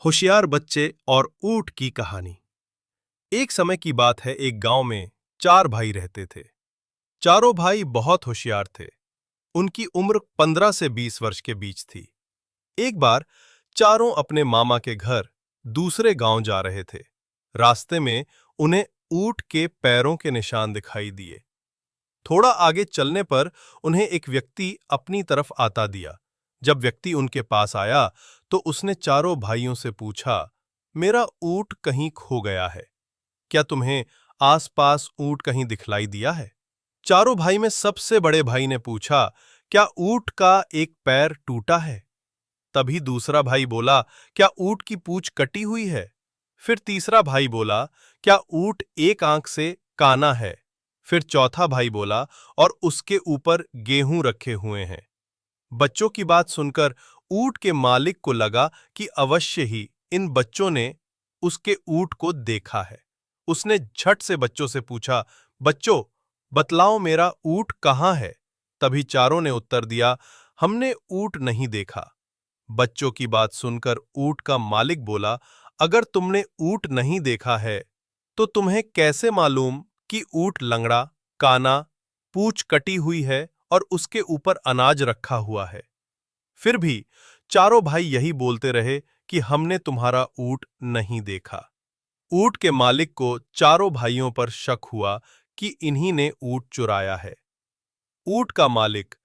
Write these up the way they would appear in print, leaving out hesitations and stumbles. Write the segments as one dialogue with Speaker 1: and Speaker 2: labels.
Speaker 1: होशियार बच्चे और ऊंट की कहानी। एक समय की बात है, एक गांव में चार भाई रहते थे। चारों भाई बहुत होशियार थे। उनकी उम्र 15 से 20 वर्ष के बीच थी। एक बार चारों अपने मामा के घर दूसरे गांव जा रहे थे। रास्ते में उन्हें ऊंट के पैरों के निशान दिखाई दिए। थोड़ा आगे चलने पर उन्हें एक व्यक्ति अपनी तरफ आता दिया। जब व्यक्ति उनके पास आया तो उसने चारों भाइयों से पूछा, मेरा ऊंट कहीं खो गया है, क्या तुम्हें आसपास ऊंट कहीं दिखलाई दिया है? चारों भाई में सबसे बड़े भाई ने पूछा, क्या ऊंट का एक पैर टूटा है? तभी दूसरा भाई बोला, क्या ऊंट की पूंछ कटी हुई है? फिर तीसरा भाई बोला, क्या ऊंट एक आंख से काना है? फिर चौथा भाई बोला, और उसके ऊपर गेहूं रखे हुए हैं। बच्चों की बात सुनकर ऊंट के मालिक को लगा कि अवश्य ही इन बच्चों ने उसके ऊंट को देखा है। उसने झट से बच्चों से पूछा, बच्चों, बतलाओ मेरा ऊंट कहाँ है? तभी चारों ने उत्तर दिया, हमने ऊंट नहीं देखा। बच्चों की बात सुनकर ऊंट का मालिक बोला, अगर तुमने ऊंट नहीं देखा है तो तुम्हें कैसे मालूम कि ऊंट लंगड़ा, काना, पूंछ कटी हुई है और उसके ऊपर अनाज रखा हुआ है? फिर भी चारों भाई यही बोलते रहे कि हमने तुम्हारा ऊंट नहीं देखा। ऊंट के मालिक को चारों भाइयों पर शक हुआ कि इन्हीं ने ऊंट चुराया है। ऊंट का मालिक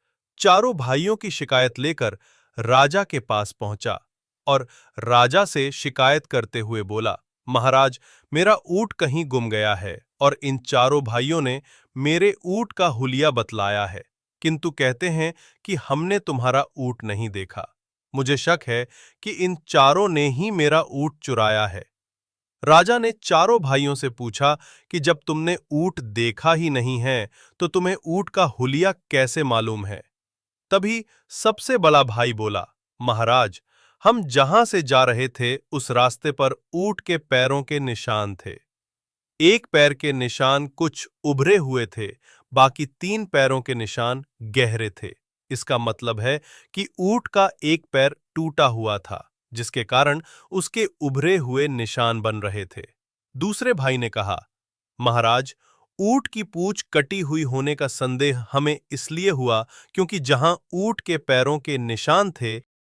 Speaker 1: चारों भाइयों की शिकायत लेकर राजा के पास पहुंचा और राजा से शिकायत करते हुए बोला, महाराज, मेरा ऊंट कहीं गुम गया है और इन चारों भाइयों ने मेरे ऊंट का हुलिया बतलाया है, किंतु कहते हैं कि हमने तुम्हारा ऊंट नहीं देखा। मुझे शक है कि इन चारों ने ही मेरा ऊंट चुराया है। राजा ने चारों भाइयों से पूछा कि जब तुमने ऊंट देखा ही नहीं है तो तुम्हें ऊंट का हुलिया कैसे मालूम है? तभी सबसे बड़ा भाई बोला, महाराज, हम जहां से जा रहे थे उस रास्ते पर ऊंट के पैरों के निशान थे। एक पैर के निशान कुछ उभरे हुए थे, बाकी तीन पैरों के निशान गहरे थे। इसका मतलब है कि ऊंट का एक पैर टूटा हुआ था, जिसके कारण उसके उभरे हुए निशान बन रहे थे। दूसरे भाई ने कहा, महाराज, ऊंट की पूंछ कटी हुई होने का संदेह हमें इसलिए हुआ क्योंकि जहां ऊंट के पैरों के निशान थे